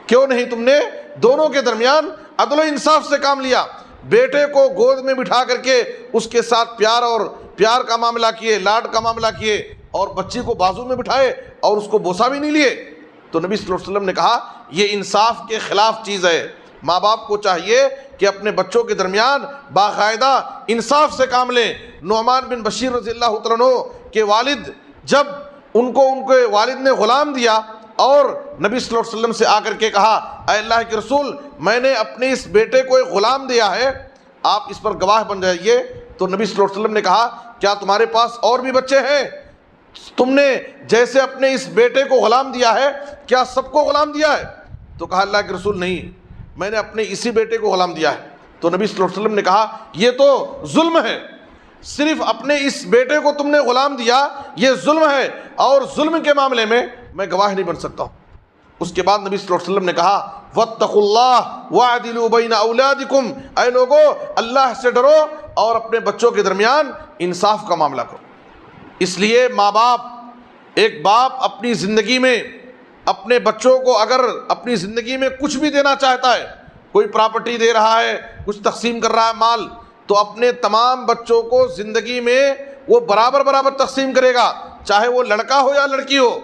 کیوں نہیں تم نے دونوں کے درمیان عدل و انصاف سے کام لیا، بیٹے کو گود میں بٹھا کر کے اس کے ساتھ پیار اور پیار کا معاملہ کیے، لاڈ کا معاملہ کیے، اور بچی کو بازو میں بٹھائے اور اس کو بوسا بھی نہیں لیے۔ تو نبی صلی اللہ علیہ وسلم نے کہا یہ انصاف کے خلاف چیز ہے۔ ماں باپ کو چاہیے کہ اپنے بچوں کے درمیان باقاعدہ انصاف سے کام لیں۔ نعمان بن بشیر رضی اللہ تعالیٰ عنہ کے والد، جب ان کے والد نے غلام دیا اور نبی صلی اللہ علیہ وسلم سے آ کر کے کہا اے اللہ کے رسول میں نے اپنے اس بیٹے کو ایک غلام دیا ہے، آپ اس پر گواہ بن جائیے، تو نبی صلی اللہ علیہ وسلم نے کہا کیا تمہارے پاس اور بھی بچے ہیں؟ تم نے جیسے اپنے اس بیٹے کو غلام دیا ہے کیا سب کو غلام دیا ہے؟ تو کہا اللہ کے رسول نہیں، میں نے اپنے اسی بیٹے کو غلام دیا ہے۔ تو نبی صلی اللہ علیہ وسلم نے کہا یہ تو ظلم ہے، صرف اپنے اس بیٹے کو تم نے غلام دیا، یہ ظلم ہے، اور ظلم کے معاملے میں گواہ نہیں بن سکتا ہوں۔ اس کے بعد نبی صلی اللہ علیہ وسلم نے کہا واتقوا اللہ واعدلوا بین اولادکم، اے لوگو اللہ سے ڈرو اور اپنے بچوں کے درمیان انصاف کا معاملہ کرو۔ اس لیے ماں باپ، ایک باپ اپنی زندگی میں اپنے بچوں کو اگر اپنی زندگی میں کچھ بھی دینا چاہتا ہے، کوئی پراپرٹی دے رہا ہے، کچھ تقسیم کر رہا ہے مال، تو اپنے تمام بچوں کو زندگی میں وہ برابر برابر تقسیم کرے گا، چاہے وہ لڑکا ہو یا لڑکی ہو۔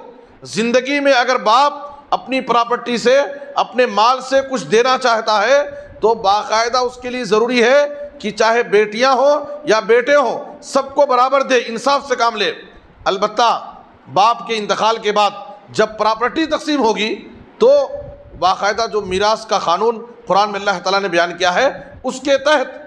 زندگی میں اگر باپ اپنی پراپرٹی سے، اپنے مال سے کچھ دینا چاہتا ہے تو باقاعدہ اس کے لیے ضروری ہے کہ چاہے بیٹیاں ہوں یا بیٹے ہوں سب کو برابر دے، انصاف سے کام لے۔ البتہ باپ کے انتقال کے بعد جب پراپرٹی تقسیم ہوگی تو باقاعدہ جو میراث کا قانون قرآن میں اللہ تعالیٰ نے بیان کیا ہے اس کے تحت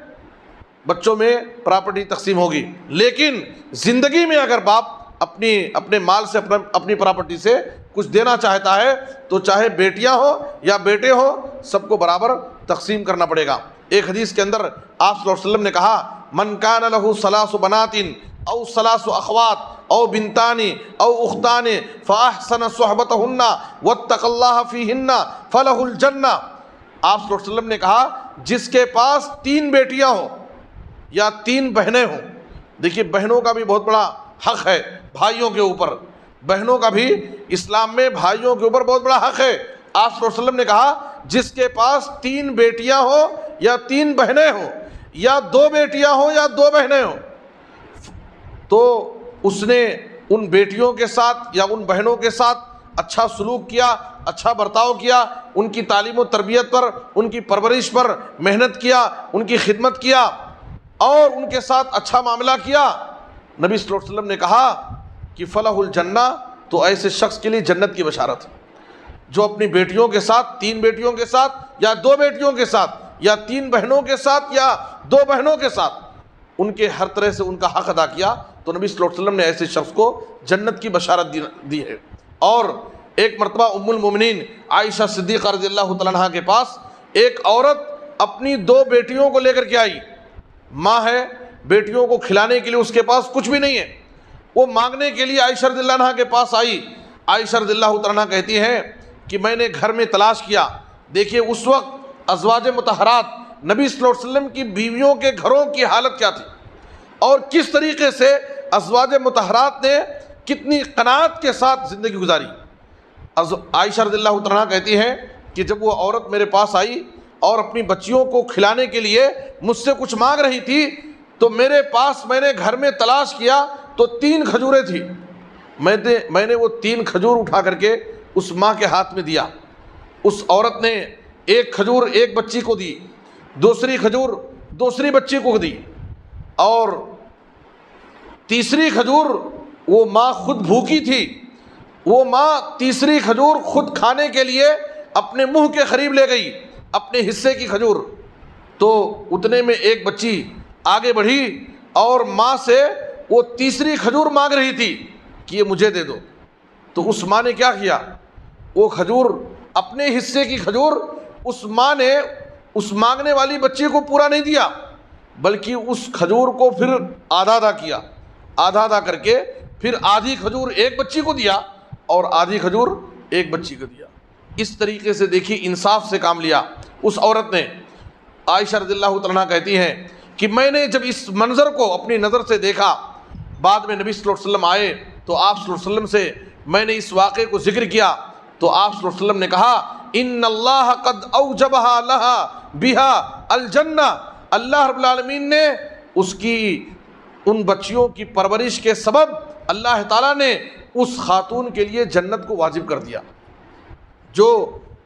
بچوں میں پراپرٹی تقسیم ہوگی۔ لیکن زندگی میں اگر باپ اپنے مال سے، اپنی پراپرٹی سے کچھ دینا چاہتا ہے تو چاہے بیٹیاں ہوں یا بیٹے ہوں سب کو برابر تقسیم کرنا پڑے گا۔ ایک حدیث کے اندر آپ صلی اللہ علیہ وسلم نے کہا من کان لہ ثلاث بنات او ثلاث اخوات او بنتان او اختان فاحسن صحبتہن واتقى اللہ فیہن فلہ الجنہ۔ آپ صلی اللہ علیہ وسلم نے کہا جس کے پاس 3 بیٹیاں ہوں یا 3 بہنیں ہوں، دیکھیے بہنوں کا بھی بہت بڑا حق ہے بھائیوں کے اوپر، بہنوں کا بھی اسلام میں بھائیوں کے اوپر بہت بڑا حق ہے۔ آپ صلی اللہ علیہ وسلم نے کہا جس کے پاس 3 بیٹیاں ہوں یا 3 بہنیں ہوں یا 2 بیٹیاں ہوں یا 2 بہنیں ہوں، تو اس نے ان بیٹیوں کے ساتھ یا ان بہنوں کے ساتھ اچھا سلوک کیا، اچھا برتاؤ کیا، ان کی تعلیم و تربیت پر، ان کی پرورش پر محنت کیا، ان کی خدمت کیا اور ان کے ساتھ اچھا معاملہ کیا۔ نبی صلی اللہ علیہ وسلم نے کہا کہ فلاح الجنہ، تو ایسے شخص کے لیے جنت کی بشارت ہے جو اپنی بیٹیوں کے ساتھ، 3 بیٹیوں کے ساتھ یا 2 بیٹیوں کے ساتھ یا 3 بہنوں کے ساتھ یا 2 بہنوں کے ساتھ ان کے ہر طرح سے ان کا حق ادا کیا، تو نبی صلی اللہ علیہ وسلم نے ایسے شخص کو جنت کی بشارت دی ہے۔ اور ایک مرتبہ ام المومنین عائشہ صدیقہ رضی اللہ تعالیٰ عنہا کے پاس ایک عورت اپنی 2 بیٹیوں کو لے کر کے آئی، ماں ہے، بیٹیوں کو کھلانے کے لیے اس کے پاس کچھ بھی نہیں ہے، وہ مانگنے کے لیے عائشہ رضی اللہ عنہا کے پاس آئی۔ عائشہ رضی اللہ تعالیٰ عنہا کہتی ہیں کہ میں نے گھر میں تلاش کیا، دیکھیے اس وقت ازواج مطہرات نبی صلی اللہ علیہ وسلم کی بیویوں کے گھروں کی حالت کیا تھی اور کس طریقے سے ازواج مطہرات نے کتنی قناعت کے ساتھ زندگی گزاری۔ عائشہ رضی اللہ تعالیٰ کہتی ہیں کہ جب وہ عورت میرے پاس آئی اور اپنی بچیوں کو کھلانے کے لیے مجھ سے کچھ مانگ رہی تھی تو میرے پاس میں نے گھر میں تلاش کیا تو 3 کھجوریں تھیں، میں نے وہ 3 کھجور اٹھا کر کے اس ماں کے ہاتھ میں دیا۔ اس عورت نے 1 کھجور ایک بچی کو دی، دوسری کھجور دوسری بچی کو دی، اور تیسری کھجور وہ ماں خود بھوکی تھی، وہ ماں تیسری کھجور خود کھانے کے لیے اپنے منہ کے قریب لے گئی، اپنے حصے کی کھجور، تو اتنے میں ایک بچی آگے بڑھی اور ماں سے وہ تیسری کھجور مانگ رہی تھی کہ یہ مجھے دے دو۔ تو اس ماں نے کیا کیا، وہ کھجور، اپنے حصے کی کھجور اس ماں نے اس مانگنے والی بچی کو پورا نہیں دیا، بلکہ اس کھجور کو پھر آدھا کیا، آدھا کر کے پھر آدھی کھجور ایک بچی کو دیا اور آدھی کھجور ایک بچی کو دیا۔ اس طریقے سے دیکھیے انصاف سے کام لیا اس عورت نے۔ عائشہ رضی اللہ تعالیٰ کہتی ہیں کہ میں نے جب اس منظر کو اپنی نظر سے دیکھا، بعد میں نبی صلی اللہ علیہ وسلم آئے تو آپ صلی اللہ علیہ وسلم سے میں نے اس واقعے کو ذکر کیا تو آپ صلی اللہ علیہ وسلم نے کہا ان اللہ قد اوجبہا لہا بہا الجنہ، اللہ رب العالمین نے اس کی ان بچیوں کی پرورش کے سبب اللہ تعالیٰ نے اس خاتون کے لیے جنت کو واجب کر دیا. جو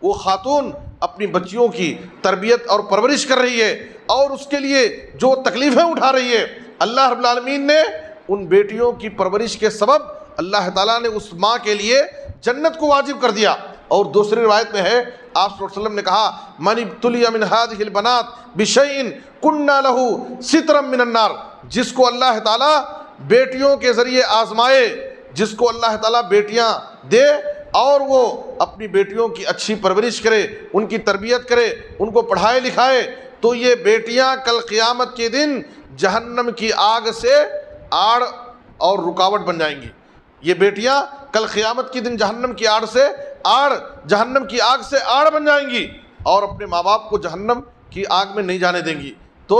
وہ خاتون اپنی بچیوں کی تربیت اور پرورش کر رہی ہے اور اس کے لیے جو تکلیفیں اٹھا رہی ہے، اللہ رب العالمین نے ان بیٹیوں کی پرورش کے سبب اللہ تعالیٰ نے اس ماں کے لیے جنت کو واجب کر دیا. اور دوسری روایت میں ہے، آپ صلی اللہ علیہ وسلم نے کہا من ابتلی من هذه البنات بشیء کنا له سترا من النار. جس کو اللہ تعالیٰ بیٹیوں کے ذریعے آزمائے، جس کو اللہ تعالیٰ بیٹیاں دے اور وہ اپنی بیٹیوں کی اچھی پرورش کرے، ان کی تربیت کرے، ان کو پڑھائے لکھائے، تو یہ بیٹیاں کل قیامت کے دن جہنم کی آگ سے آڑ اور رکاوٹ بن جائیں گی. یہ بیٹیاں کل قیامت کے دن جہنم کی جہنم کی آگ سے آڑ بن جائیں گی اور اپنے ماں باپ کو جہنم کی آگ میں نہیں جانے دیں گی. تو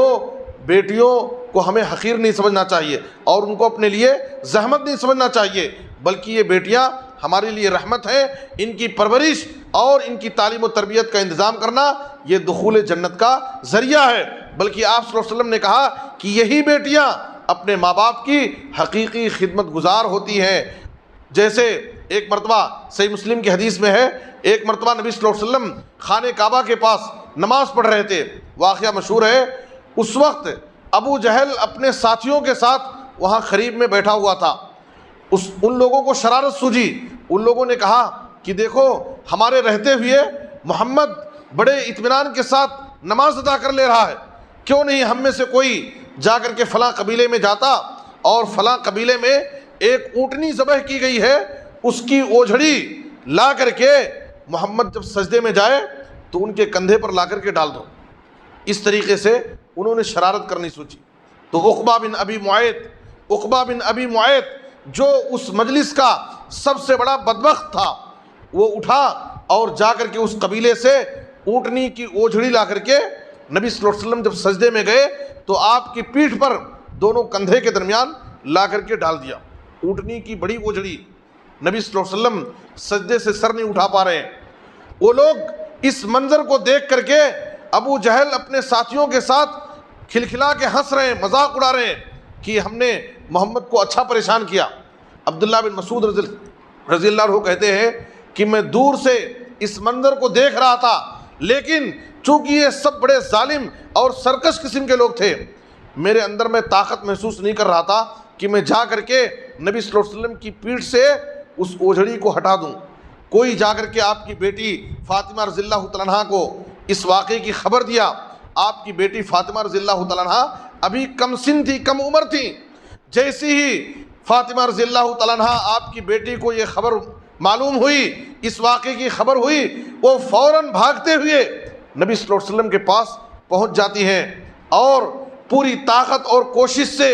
بیٹیوں کو ہمیں حقیر نہیں سمجھنا چاہیے اور ان کو اپنے لیے زحمت نہیں سمجھنا چاہیے، بلکہ یہ بیٹیاں ہمارے لیے رحمت ہیں. ان کی پرورش اور ان کی تعلیم و تربیت کا انتظام کرنا یہ دخول جنت کا ذریعہ ہے. بلکہ آپ صلی اللہ علیہ وسلم نے کہا کہ یہی بیٹیاں اپنے ماں باپ کی حقیقی خدمت گزار ہوتی ہیں. جیسے ایک مرتبہ صحیح مسلم کی حدیث میں ہے، ایک مرتبہ نبی صلی اللہ علیہ وسلم خانہ کعبہ کے پاس نماز پڑھ رہے تھے. واقعہ مشہور ہے، اس وقت ابو جہل اپنے ساتھیوں کے ساتھ وہاں قریب میں بیٹھا ہوا تھا. ان لوگوں کو شرارت سوجی. ان لوگوں نے کہا کہ دیکھو ہمارے رہتے ہوئے محمد بڑے اطمینان کے ساتھ نماز ادا کر لے رہا ہے، کیوں نہیں ہم میں سے کوئی جا کر کے فلاں قبیلے میں جاتا اور فلاں قبیلے میں ایک اونٹنی ذبح کی گئی ہے، اس کی اوجھڑی لا کر کے محمد جب سجدے میں جائے تو ان کے کندھے پر لا کر کے ڈال دو. اس طریقے سے انہوں نے شرارت کرنی سوچی. تو عقبہ بن ابی معیط جو اس مجلس کا سب سے بڑا بدبخت تھا، وہ اٹھا اور جا کر کے اس قبیلے سے اونٹنی کی اوجھڑی لا کر کے نبی صلی اللہ علیہ وسلم جب سجدے میں گئے تو آپ کی پیٹھ پر دونوں کندھے کے درمیان لا کر کے ڈال دیا. اونٹنی کی بڑی اوجھڑی. نبی صلی اللہ علیہ وسلم سجدے سے سر نہیں اٹھا پا رہے ہیں. وہ لوگ اس منظر کو دیکھ کر کے ابو جہل اپنے ساتھیوں کے ساتھ کھلکھلا کے ہنس رہے ہیں، مذاق اڑا رہے ہیں کہ ہم نے محمد کو اچھا پریشان کیا. عبداللہ بن مسعود رضی اللہ عنہ کہتے ہیں کہ میں دور سے اس منظر کو دیکھ رہا تھا، لیکن چونکہ یہ سب بڑے ظالم اور سرکش قسم کے لوگ تھے، میرے اندر میں طاقت محسوس نہیں کر رہا تھا کہ میں جا کر کے نبی صلی اللہ علیہ وسلم کی پیٹھ سے اس اوجھڑی کو ہٹا دوں. کوئی جا کر کے آپ کی بیٹی فاطمہ رضی اللہ تعالیٰ عنہ کو اس واقعے کی خبر دیا. آپ کی بیٹی فاطمہ رضی اللہ تعالیٰ عنہ ابھی کم سن تھی، کم عمر تھی. جیسی ہی فاطمہ رضی اللہ تعالیٰ عنہ آپ کی بیٹی کو یہ خبر معلوم ہوئی، اس واقعے کی خبر ہوئی، وہ فوراً بھاگتے ہوئے نبی صلی اللہ علیہ وسلم کے پاس پہنچ جاتی ہیں اور پوری طاقت اور کوشش سے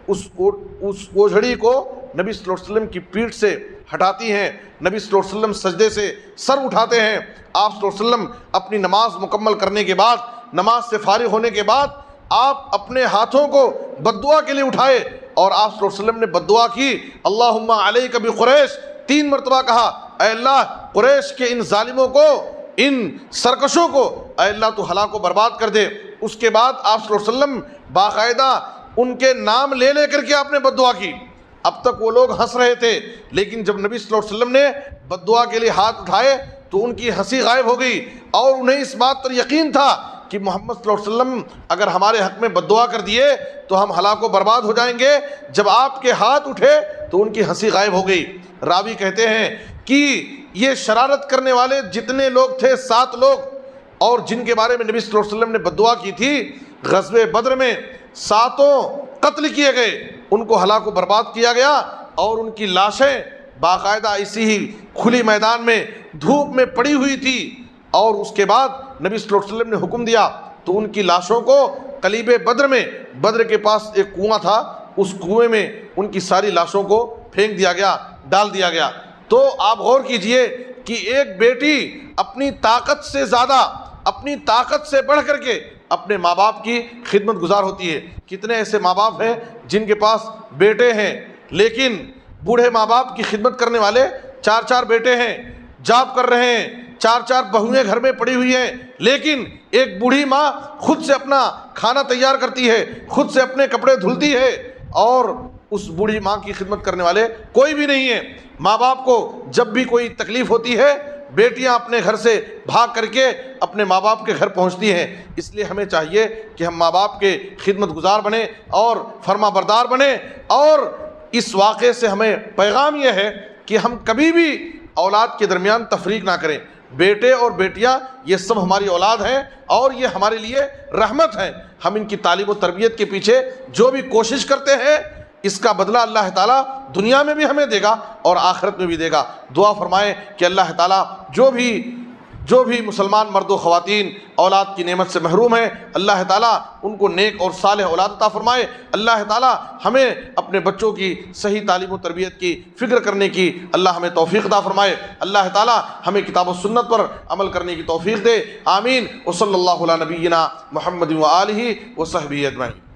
اس اوجھڑی کو نبی صلی اللہ علیہ وسلم کی پیٹھ سے ہٹاتی ہیں. نبی صلی اللہ علیہ وسلم سجدے سے سر اٹھاتے ہیں. آپ صلی اللہ علیہ وسلم اپنی نماز مکمل کرنے کے بعد، نماز سے فارغ ہونے کے بعد، آپ اپنے ہاتھوں کو بد دعا کے لیے اٹھائے اور آپ صلی اللہ علیہ وسلم نے بد دعا کی. اللہم علیک بقریش، 3 مرتبہ کہا، اے اللہ قریش کے ان ظالموں کو، ان سرکشوں کو اے اللہ تو ہلاک و برباد کر دے. اس کے بعد آپ صلی اللہ علیہ وسلم باقاعدہ ان کے نام لے لے کر کے آپ نے بد دعا کی. اب تک وہ لوگ ہنس رہے تھے، لیکن جب نبی صلی اللہ علیہ وسلم نے بد دعا کے لیے ہاتھ اٹھائے تو ان کی ہنسی غائب ہو گئی اور انہیں اس بات پر یقین تھا کہ محمد صلی اللہ علیہ وسلم اگر ہمارے حق میں بد دعا کر دیے تو ہم ہلاک و برباد ہو جائیں گے. جب آپ کے ہاتھ اٹھے تو ان کی ہنسی غائب ہو گئی. راوی کہتے ہیں کہ یہ شرارت کرنے والے جتنے لوگ تھے 7 لوگ، اور جن کے بارے میں نبی صلی اللہ علیہ وسلم نے بد دعا کی تھی، غزوہ بدر میں 7 قتل کیے گئے، ان کو ہلاک و برباد کیا گیا اور ان کی لاشیں باقاعدہ ایسی ہی کھلی میدان میں دھوپ میں پڑی ہوئی تھی. اور اس کے بعد نبی صلی اللہ علیہ وسلم نے حکم دیا تو ان کی لاشوں کو قلیب بدر میں، بدر کے پاس ایک کنواں تھا، اس کنویں میں ان کی ساری لاشوں کو پھینک دیا گیا، ڈال دیا گیا. تو آپ غور کیجئے کہ ایک بیٹی اپنی طاقت سے زیادہ، اپنی طاقت سے بڑھ کر کے اپنے ماں باپ کی خدمت گزار ہوتی ہے. کتنے ایسے ماں باپ ہیں جن کے پاس بیٹے ہیں لیکن بوڑھے ماں باپ کی خدمت کرنے والے 4 بیٹے ہیں، جاب کر رہے ہیں، 4 بہویں گھر میں پڑی ہوئی ہیں، لیکن ایک بوڑھی ماں خود سے اپنا کھانا تیار کرتی ہے، خود سے اپنے کپڑے دھلتی ہے، اور اس بوڑھی ماں کی خدمت کرنے والے کوئی بھی نہیں ہیں۔ ماں باپ کو جب بھی کوئی تکلیف ہوتی ہے، بیٹیاں اپنے گھر سے بھاگ کر کے اپنے ماں باپ کے گھر پہنچتی ہیں۔ اس لیے ہمیں چاہیے کہ ہم ماں باپ کے خدمت گزار بنیں اور فرما بردار بنیں۔ اور اس واقعے سے ہمیں پیغام یہ ہے کہ ہم کبھی بھی اولاد کے درمیان تفریق نہ کریں۔ بیٹے اور بیٹیاں یہ سب ہماری اولاد ہیں اور یہ ہمارے لیے رحمت ہیں۔ ہم ان کی تعلیم و تربیت کے پیچھے جو بھی کوشش کرتے ہیں، اس کا بدلہ اللہ تعالیٰ دنیا میں بھی ہمیں دے گا اور آخرت میں بھی دے گا۔ دعا فرمائیں کہ اللہ تعالیٰ جو بھی مسلمان مرد و خواتین اولاد کی نعمت سے محروم ہیں، اللہ تعالیٰ ان کو نیک اور صالح اولاد عطا فرمائے۔ اللہ تعالیٰ ہمیں اپنے بچوں کی صحیح تعلیم و تربیت کی فکر کرنے کی اللہ ہمیں توفیق عطا فرمائے۔ اللہ تعالیٰ ہمیں کتاب و سنت پر عمل کرنے کی توفیق دے۔ آمین۔ وصلی اللہ علی نبینا محمد و آلہ و صحبہ اجمعین۔